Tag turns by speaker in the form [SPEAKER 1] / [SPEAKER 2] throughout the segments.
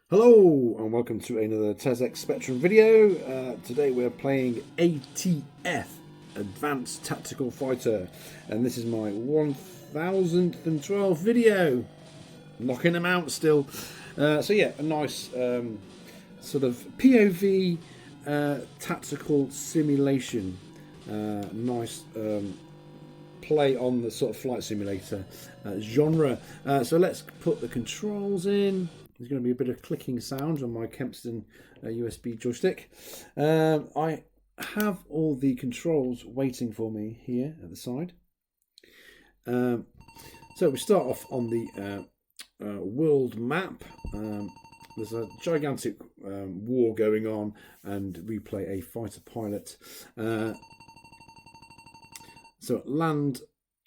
[SPEAKER 1] Hello and welcome to another TeZ-X Spectrum video. Today we're playing ATF, Advanced Tactical Fighter, and this is my 1012th video. Knocking them out still. So yeah, a nice sort of POV tactical simulation. Nice play on the sort of flight simulator genre. So let's put the controls in. There's going to be a bit of clicking sound on my Kempston USB joystick. I have all the controls waiting for me here at the side. So we start off on the world map. There's a gigantic war going on, and we play a fighter pilot. So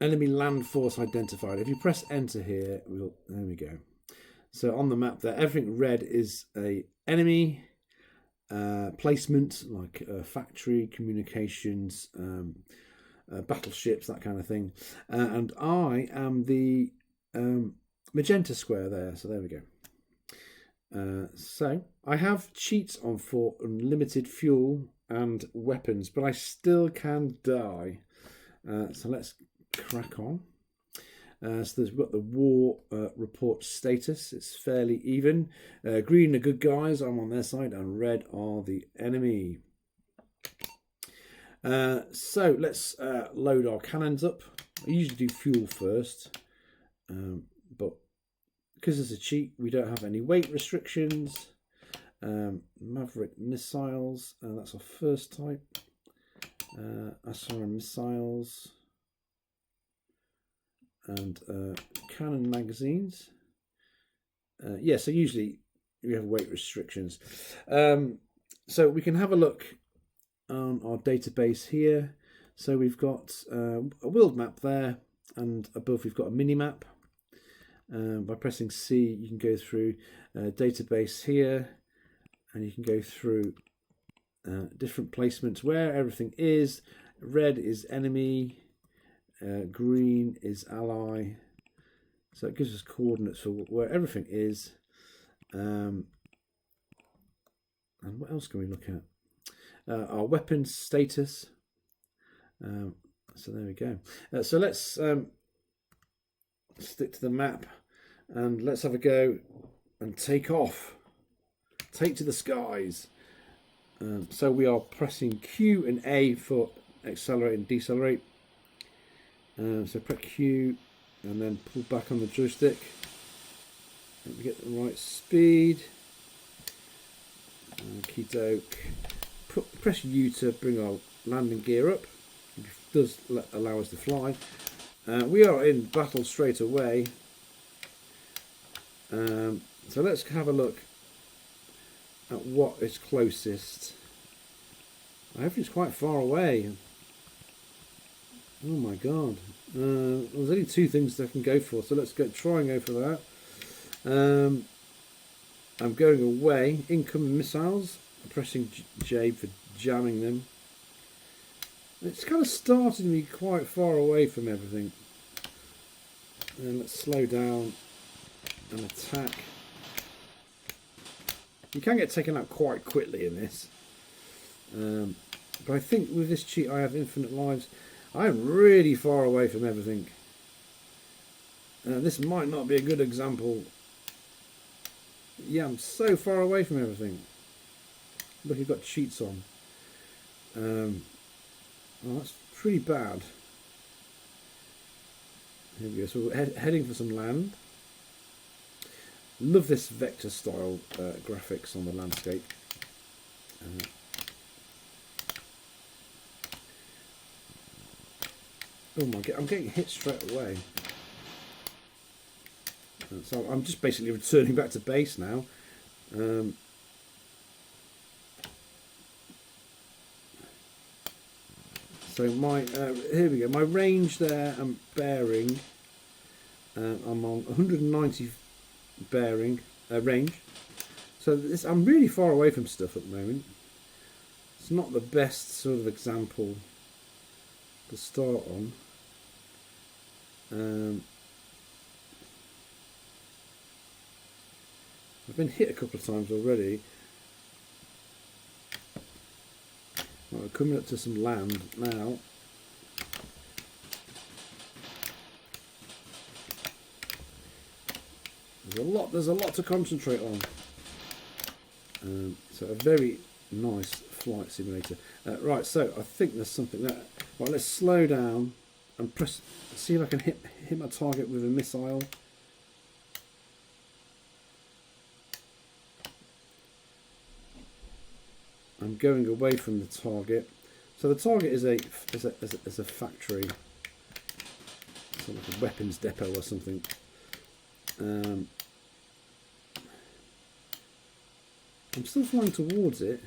[SPEAKER 1] enemy land force identified. If you press enter here, there we go. So on the map there, everything red is a enemy placement, like factory, communications, battleships, that kind of thing. And I am the magenta square there. So there we go. So I have cheats on for unlimited fuel and weapons, but I still can die. So let's crack on. So we've got the war report status. It's fairly even. Green are good guys, I'm on their side, and red are the enemy. So let's load our cannons up. I usually do fuel first, but because it's a cheat, we don't have any weight restrictions. Maverick missiles, that's our first type. SRM missiles. And cannon magazines. Yeah, so usually we have weight restrictions. So we can have a look on our database here. So we've got a world map there, and above we've got a mini map. By pressing C, you can go through database here, and you can go through different placements where everything is. Red is enemy. Green is ally, so it gives us coordinates for where everything is. And what else can we look at? Our weapons status. So there we go. So let's stick to the map and let's have a go and take off. Take to the skies. So we are pressing Q and A for accelerate and decelerate. So press Q and then pull back on the joystick and we get the right speed. Okie doke. Press U to bring our landing gear up. It does allow us to fly. We are in battle straight away. So let's have a look at what is closest. I hope it's quite far away. Oh my god. There's only two things I can go for, so let's try and go for that. I'm going away. Incoming missiles. I'm pressing J for jamming them. It's kind of starting me quite far away from everything. And let's slow down and attack. You can get taken out quite quickly in this. But I think with this cheat I have infinite lives. I'm really far away from everything. This might not be a good example. Yeah, I'm so far away from everything. Look, you've got cheats on. Well, that's pretty bad. Here we go. So we're heading for some land. Love this vector style graphics on the landscape. Oh my god, I'm getting hit straight away. So I'm just basically returning back to base now. So my here we go. My range there and bearing. I'm on 190 bearing range. So I'm really far away from stuff at the moment. It's not the best sort of example to start on. I've been hit a couple of times already. Right, we're coming up to some land now. There's a lot to concentrate on. So a very nice flight simulator. Right, so I think there's something there. Right, let's slow down and press. See if I can hit my target with a missile. I'm going away from the target. So the target is a factory, sort of like a weapons depot or something. I'm still flying towards it.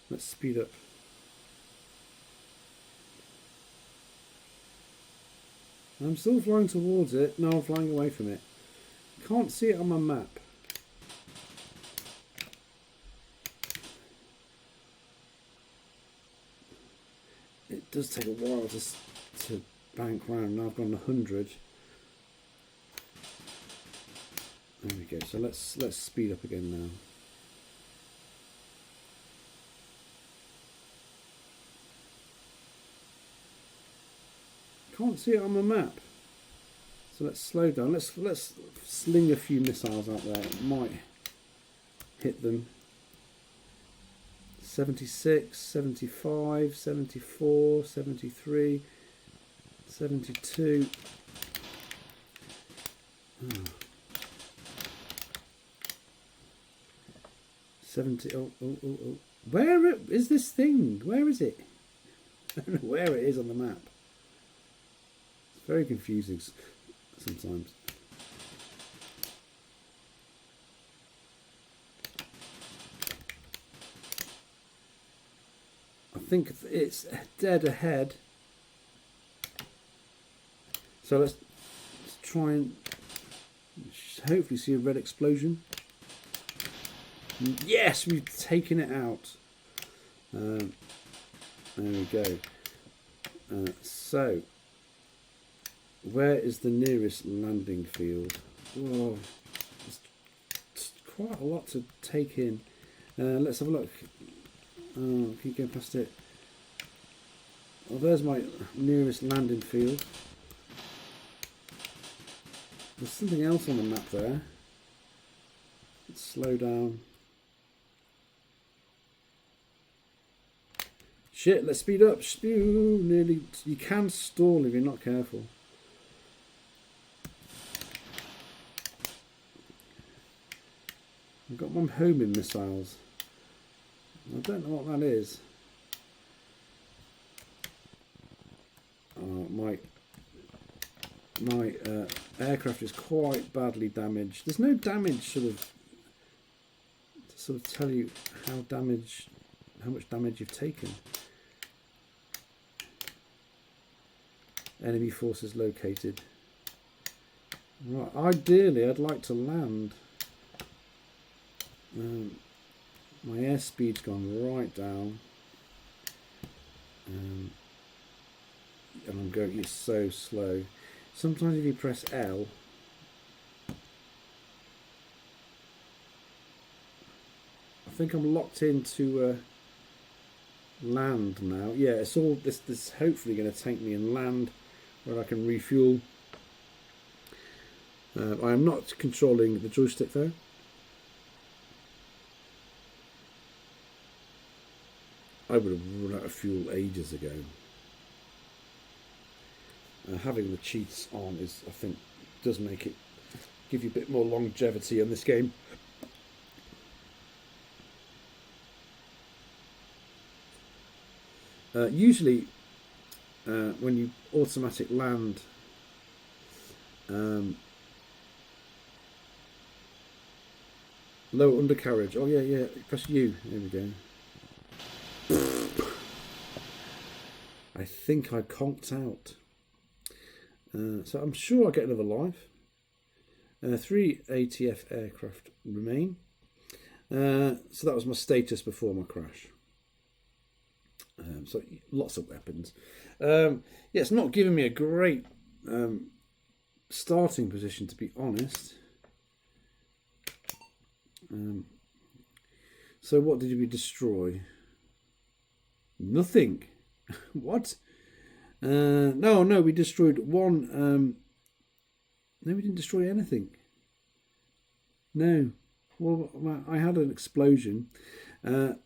[SPEAKER 1] Let's speed up. I'm still flying towards it. No, I'm flying away from it. Can't see it on my map. It does take a while to bank round. Now I've gone 100. There we go. So let's speed up again now. Can't see it on my map. So let's slow down. Let's sling a few missiles out there. It might hit them. 76, 75, 74, 73, 72. Oh. 70. Oh. Where is this thing? Where is it? I don't know where it is on the map. It's very confusing sometimes. I think it's dead ahead. So let's try and hopefully see a red explosion. Yes, we've taken it out. There we go. So, where is the nearest landing field? Oh, it's quite a lot to take in. Let's have a look. Keep going past it. Oh, there's my nearest landing field. There's something else on the map there. Let's slow down. Shit, let's speed up. Spew, nearly. You can stall if you're not careful. I've got one homing missiles. I don't know what that is. My aircraft is quite badly damaged. There's no damage to sort of tell you how much damage you've taken. Enemy forces located. Right, ideally I'd like to land. My airspeed's gone right down. And I'm going, it's so slow. Sometimes if you press L, I think I'm locked into land now. Yeah, it's all this hopefully going to take me and land where I can refuel. I am not controlling the joystick though. I would have run out of fuel ages ago. Having the cheats on is, I think, does make it give you a bit more longevity in this game. Usually, when you automatic land, lower undercarriage. Oh yeah, press U. There we go. I think I conked out. So I'm sure I'll get another life. 3 ATF aircraft remain. So that was my status before my crash. So lots of weapons. Yeah, it's not giving me a great starting position, to be honest. So what did we destroy? Nothing. What? No, we destroyed one. No, we didn't destroy anything. No. Well, I had an explosion. I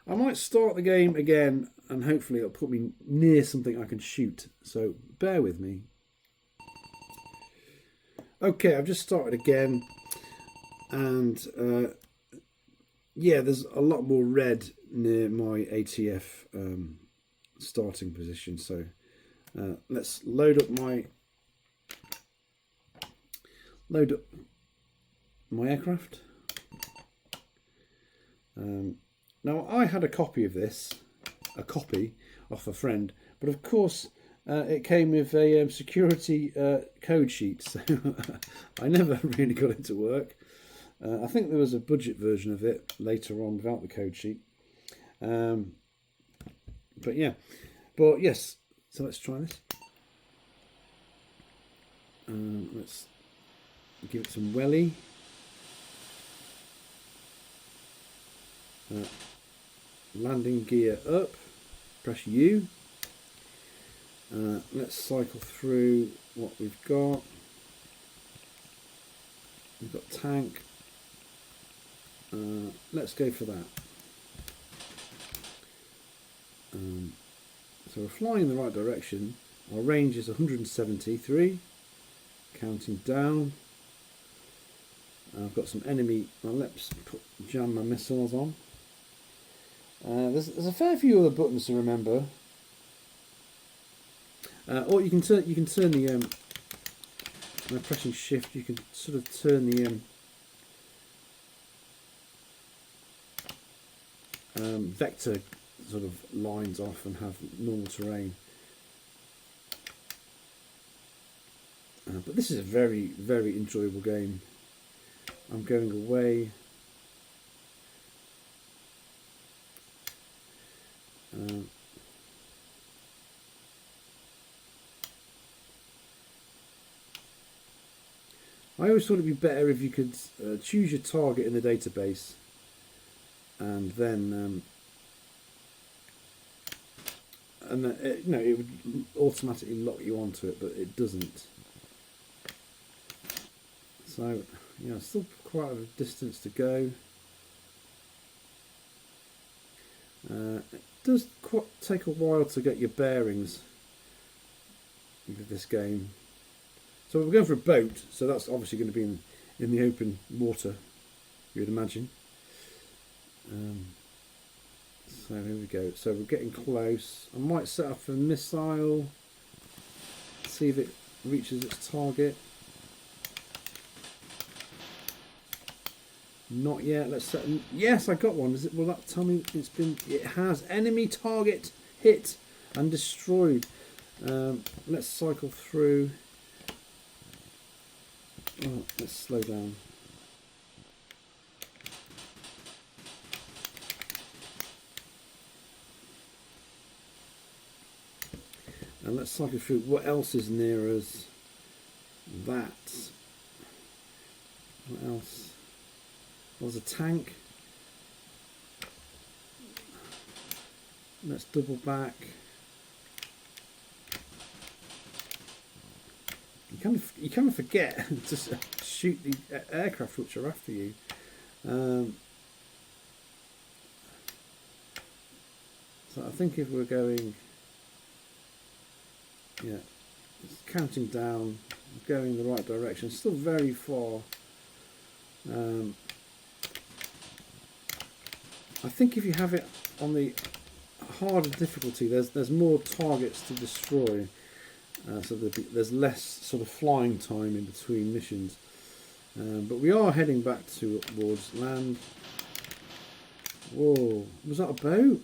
[SPEAKER 1] might start the game again, and hopefully it'll put me near something I can shoot. So bear with me. Okay, I've just started again, and yeah, there's a lot more red near my ATF starting position. So let's load up my aircraft. Now I had a copy of this, off a friend, but of course it came with a security code sheet, so I never really got it to work. I think there was a budget version of it later on without the code sheet. But yes, so let's try this. Let's give it some welly. Landing gear up, press U. Let's cycle through what we've got. We've got tank. Let's go for that. So we're flying in the right direction. Our range is 173, counting down. I've got some enemy. Well, let's jam my missiles on. There's a fair few other buttons to remember. Or you can turn the by pressing shift. You can sort of turn the vector sort of lines off and have normal terrain. But this is a very, very enjoyable game. I'm going away. I always thought it'd be better if you could choose your target in the database, and then it would automatically lock you onto it, but it doesn't. So still quite a distance to go. It does take a while to get your bearings with this game. So we're going for a boat, so that's obviously going to be in the open water, you would imagine. So here we go. So we're getting close. I might set up a missile, see if it reaches its target. Not yet. Let's set. Yes, I got one. Is it? Will that tell me it's been? It has. Enemy target hit and destroyed. Let's cycle through. Oh, let's slow down. And let's cycle through what else is near us. That. What else? There's a tank. Let's double back. You kind of forget to shoot the aircraft which are after you. So I think if we're going, yeah, it's counting down, going in the right direction. Still very far. I think if you have it on the harder difficulty, there's more targets to destroy. So there's less sort of flying time in between missions. But we are heading back towards land. Whoa, was that a boat?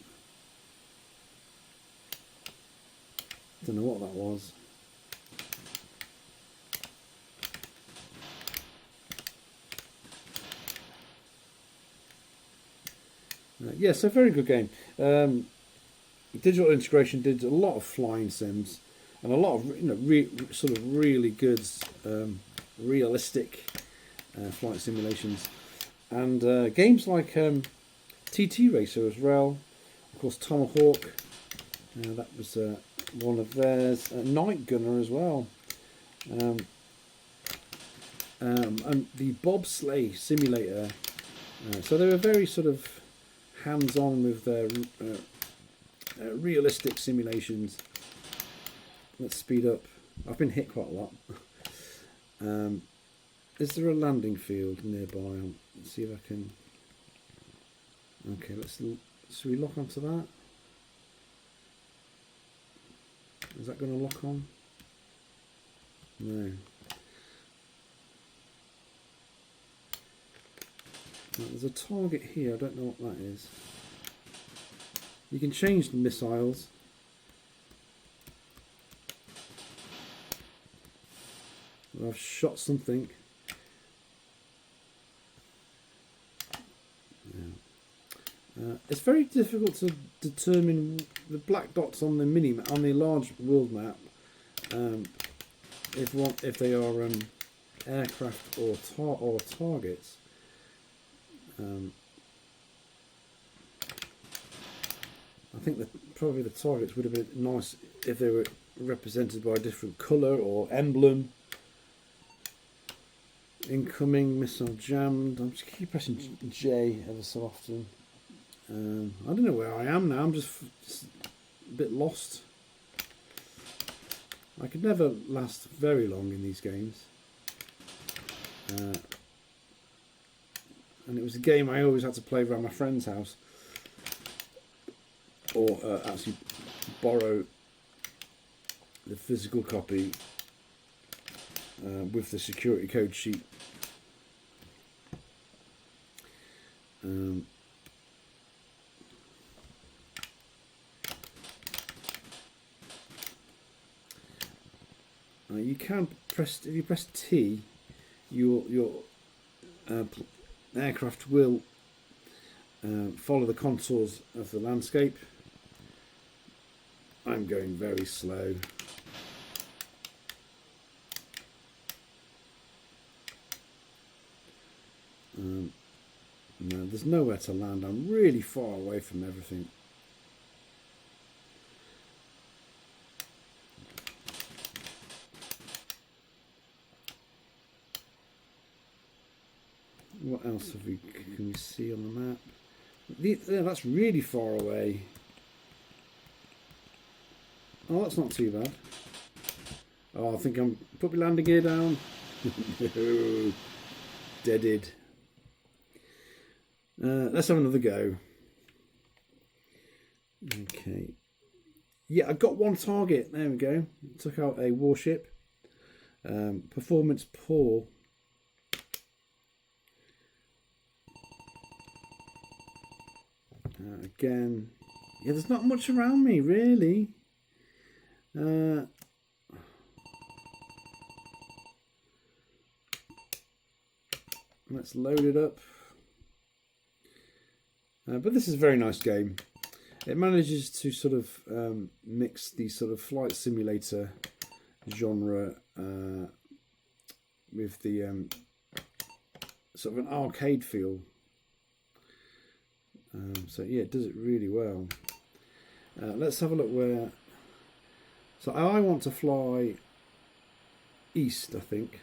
[SPEAKER 1] Don't know what that was. Yeah, so very good game. Digital Integration did a lot of flying sims. And a lot of sort of really good realistic flight simulations. And games like TT Racer as well. Of course, Tomahawk. That was one of theirs. Night Gunner as well. And the bobsleigh simulator. So they were very sort of hands-on with their realistic simulations. Let's speed up. I've been hit quite a lot. Is there a landing field nearby? Let's see if I can. Okay, should we lock onto that? Is that going to lock on? No. There's a target here, I don't know what that is. You can change the missiles. I've shot something. Yeah. It's very difficult to determine the black dots on the on the large world map. If they are aircraft or targets. I think that probably the targets would have been nice if they were represented by a different colour or emblem. Incoming missile jammed. I'm just keep pressing J ever so often. I don't know where I am now. I'm just a bit lost. I could never last very long in these games. And it was a game I always had to play around my friend's house, or actually borrow the physical copy with the security code sheet. You can press, if you press T, your aircraft will follow the contours of the landscape. I'm going very slow. No, there's nowhere to land. I'm really far away from everything. What else can we see on the map? Yeah, that's really far away. Oh, that's not too bad. Oh, I think I'm put my landing gear down. No, deaded. Let's have another go. Okay. Yeah, I got one target. There we go. Took out a warship. Performance poor. Again, yeah, there's not much around me really. Let's load it up. But this is a very nice game. It manages to sort of mix the sort of flight simulator genre with the sort of an arcade feel. So yeah, it does it really well. Let's have a look where. So I want to fly east, I think.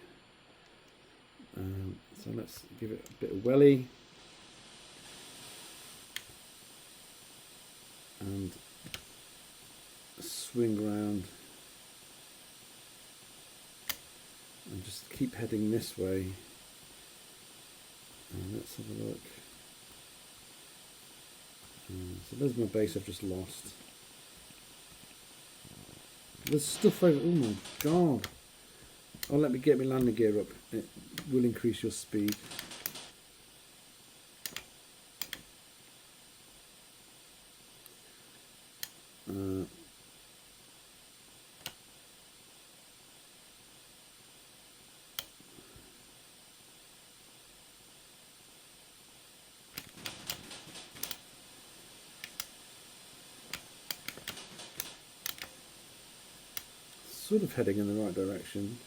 [SPEAKER 1] So let's give it a bit of welly. And swing around. And just keep heading this way. And let's have a look. So there's my base I've just lost. There's stuff over. Oh my god! Oh, let me get my landing gear up. It will increase your speed. Sort of heading in the right direction.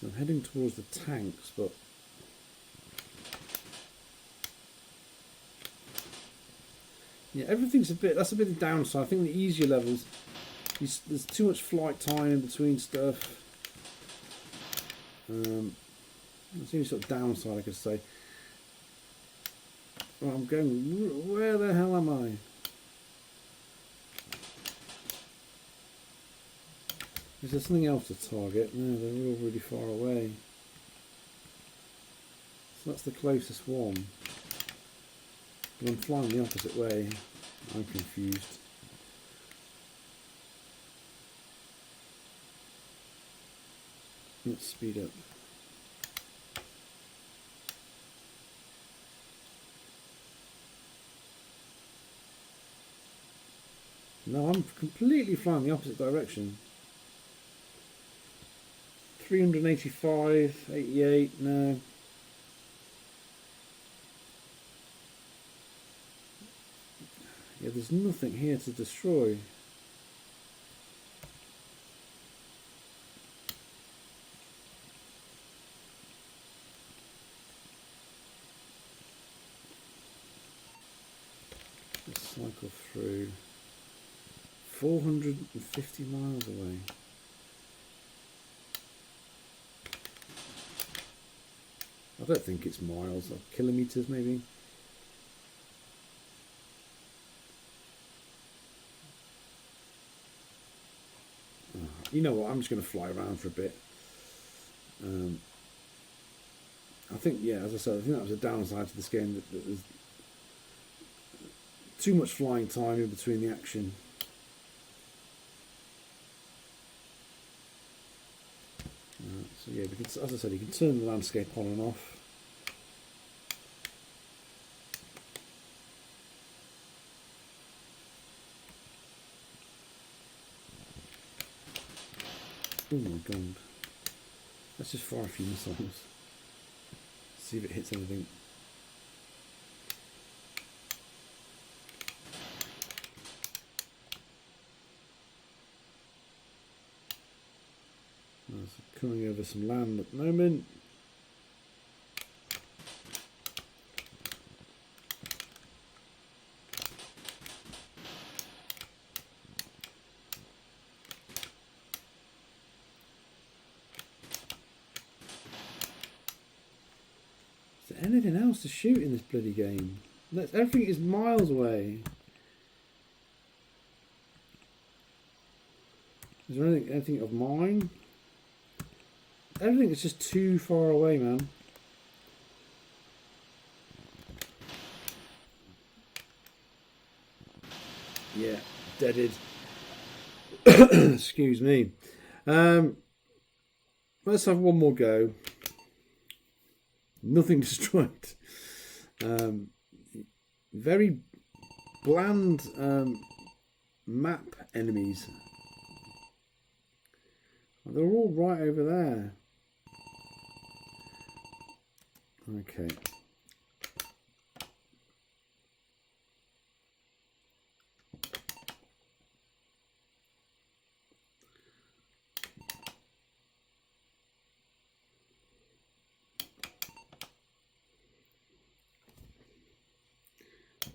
[SPEAKER 1] So I'm heading towards the tanks, but yeah, everything's that's a bit of downside. I think the easier levels, there's too much flight time in between stuff. That's the only sort of downside I could say. Well, I'm going, where the hell am I? Is there something else to target? No, they're all really far away. So that's the closest one. But I'm flying the opposite way. I'm confused. Let's speed up. No, I'm completely flying the opposite direction. 385, 88, no. Yeah, there's nothing here to destroy. Let's cycle through. 450 miles away. I don't think it's miles, or kilometers maybe. You know what, I'm just going to fly around for a bit. I think, yeah, as I said, I think that was a downside to this game, that there's too much flying time in between the action. So yeah, we can, as I said, you can turn the landscape on and off. Oh my god. Let's just fire a few missiles. See if it hits anything. So coming over some land at the moment. Is there anything else to shoot in this bloody game? Everything is miles away. Is there anything of mine? Everything is just too far away, man. Yeah, deaded. Excuse me. Let's have one more go. Nothing destroyed. Very bland map enemies. They're all right over there. Okay.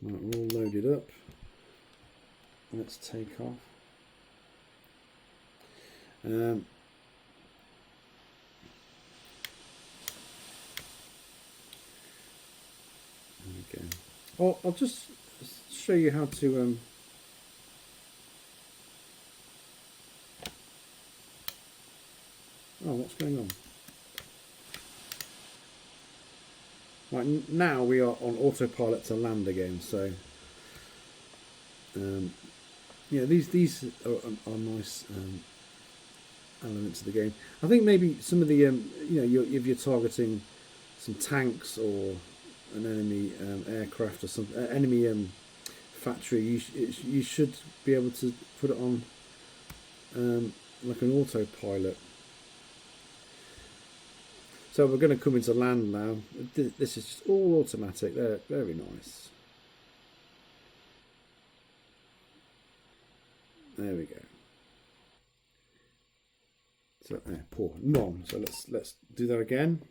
[SPEAKER 1] Right, we're all loaded up. Let's take off. Okay. Oh, I'll just show you how to oh, what's going on? Right, now we are on autopilot to land again, so yeah, these are nice elements of the game. I think maybe some of the you know, if you're targeting some tanks or an enemy aircraft or some enemy factory, you should be able to put it on like an autopilot. So we're going to come into land now. This is just all automatic. They're very nice. There we go. So poor none. So let's do that again.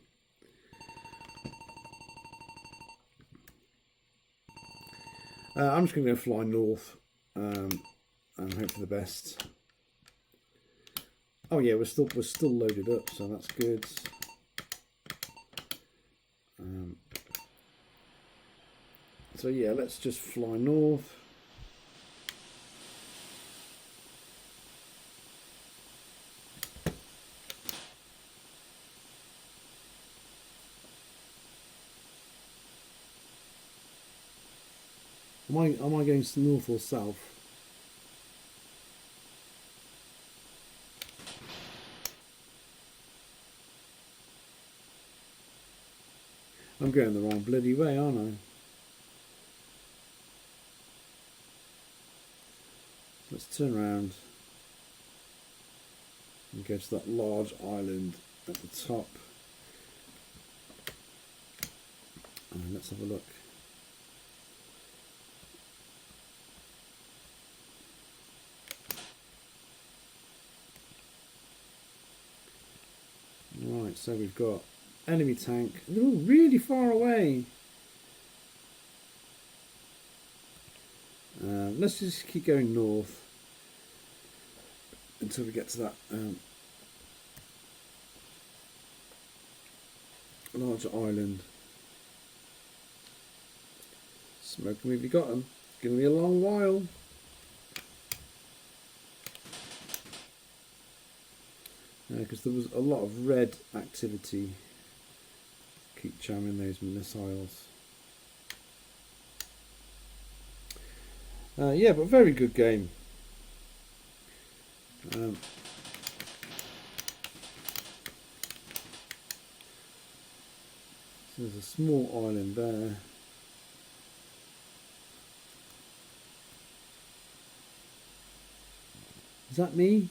[SPEAKER 1] I'm just going to go fly north and hope for the best. Oh yeah, we're still loaded up, so that's good. So yeah, let's just fly north. Am I going north or south? I'm going the wrong bloody way, aren't I? Let's turn around and go to that large island at the top. And let's have a look. Right, so we've got enemy tank. They're all really far away. Let's just keep going north until we get to that larger island. Smoke them if you got them. It's going to be a long while. Because there was a lot of red activity. Keep jamming those missiles. Yeah, but very good game. So there's a small island there. Is that me?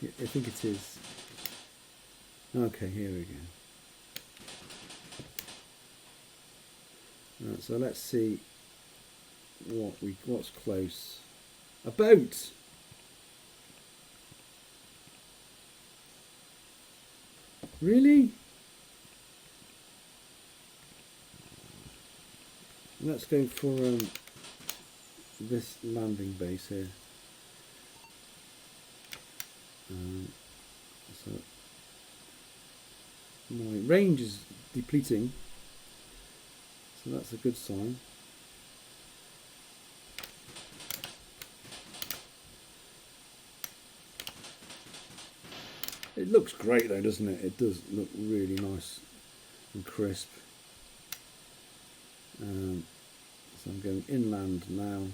[SPEAKER 1] Yeah, I think it is. Okay, here we go. So let's see what's close. A boat. Really? Let's go for this landing base here. So my range is depleting, so that's a good sign. It looks great though, doesn't it? It does look really nice and crisp. So I'm going inland now.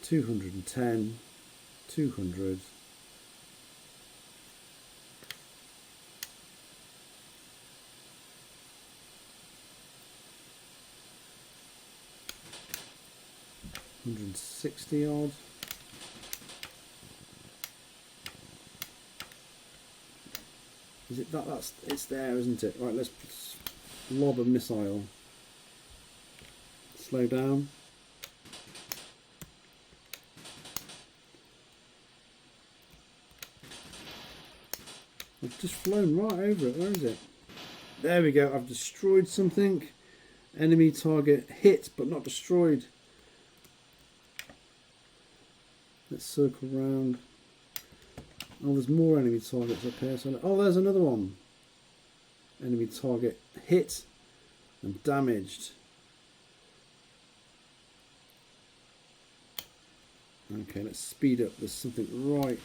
[SPEAKER 1] 210, 200. $160 odd. Is it that's it's there, isn't it? Right, let's lob a missile. Slow down. I've just flown right over it. Where is it? There we go. I've destroyed something. Enemy target hit but not destroyed. Let's circle round. Oh, there's more enemy targets up here. So, oh, there's another one. Enemy target hit and damaged. Okay, let's speed up. There's something right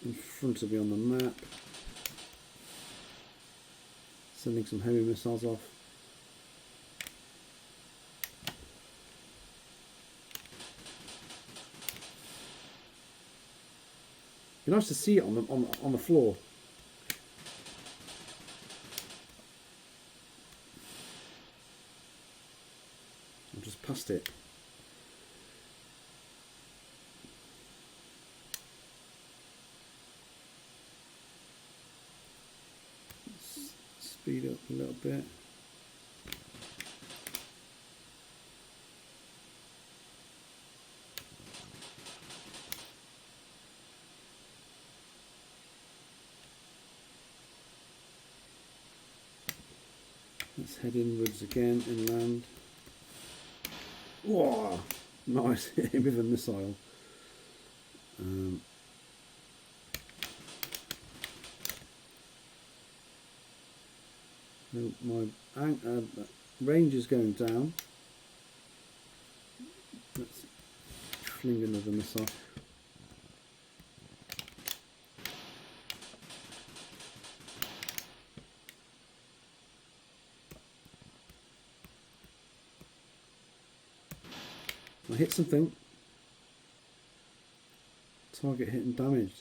[SPEAKER 1] in front of me on the map. Sending some heavy missiles off. Be nice to see it on the floor. I've just passed it. Let's speed up a little bit. Let's head inwards again and land. Whoa! Nice, hit him with a missile. My range is going down. Let's fling another missile. I hit something. Target hit and damaged.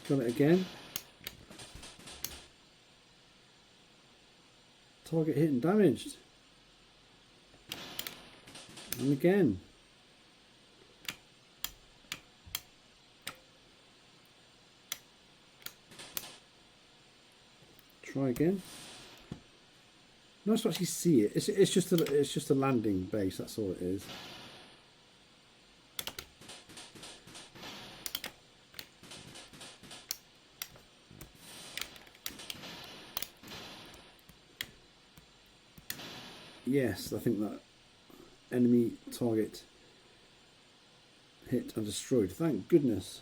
[SPEAKER 1] Got it again. Target hit and damaged. And again. Try again. Nice to actually see it. It's just a landing base. That's all it is. Yes, I think that enemy target hit and destroyed. Thank goodness.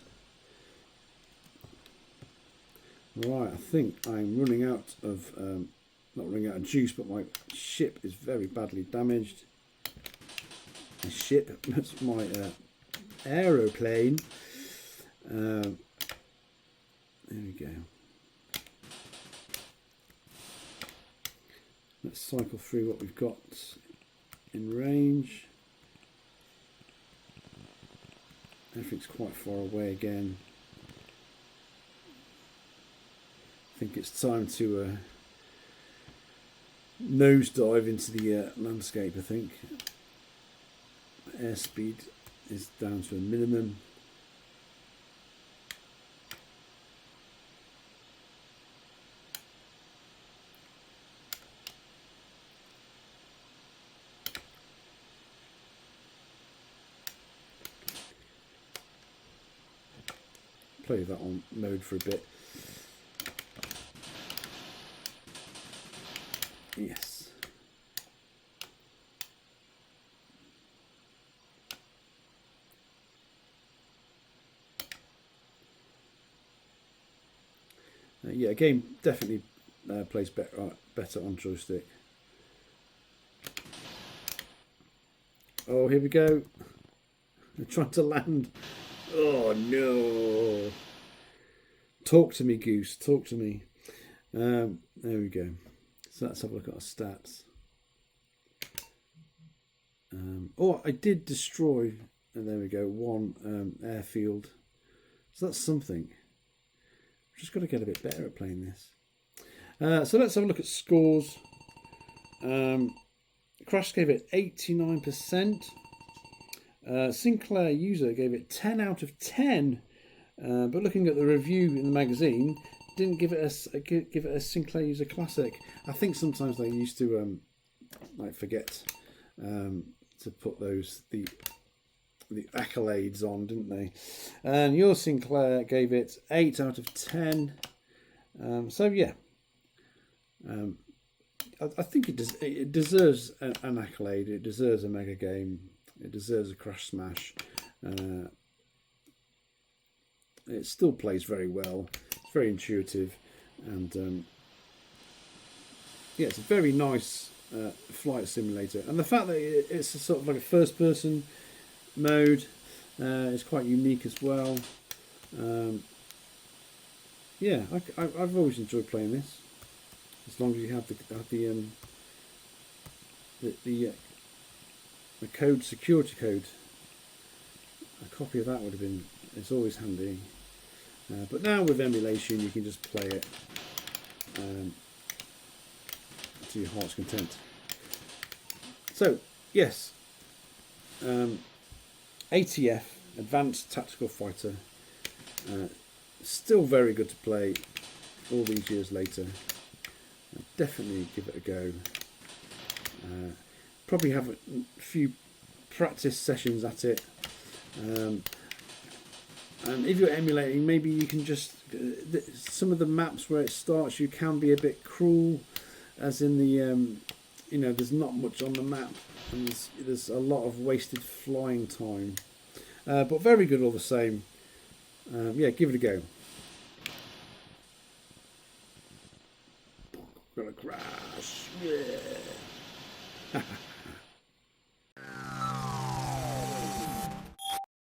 [SPEAKER 1] Right, I think I'm running out of, not running out of juice, but my ship is very badly damaged. My ship, that's my aeroplane. There we go. Let's cycle through what we've got in range. Everything's quite far away again. I think it's time to nosedive into the landscape, I think. Airspeed is down to a minimum. Play that on mode for a bit. Yes. Yeah, game definitely plays better on joystick. Oh, here we go. They're trying to land. Oh no! Talk to me, Goose. Talk to me. There we go. So let's have a look at our stats. Oh, I did destroy. And there we go. One airfield. So that's something. I've just got to get a bit better at playing this. So let's have a look at scores. Crash gave it 89%. Sinclair user gave it 10 out of 10, but looking at the review in the magazine, didn't give it a Sinclair user classic. I think sometimes they used to like forget to put the accolades on, didn't they? And your Sinclair gave it 8 out of 10. So yeah, I think it deserves an accolade. It deserves a mega game. It deserves a crash smash. It still plays very well. It's very intuitive, and yeah, it's a very nice flight simulator. And the fact that it's a sort of like a first-person mode is quite unique as well. Yeah, I've always enjoyed playing this. As long as you have the code, security code, a copy of that would have been, it's always handy. But now with emulation you can just play it to your heart's content. So yes, ATF, Advanced Tactical Fighter, still very good to play all these years later. Definitely give it a go. Probably have a few practice sessions at it, and if you're emulating, maybe you can just some of the maps where it starts you can be a bit cruel, as in the you know, there's not much on the map and there's a lot of wasted flying time, but very good all the same. Yeah, give it a go. Gonna crash. Yeah.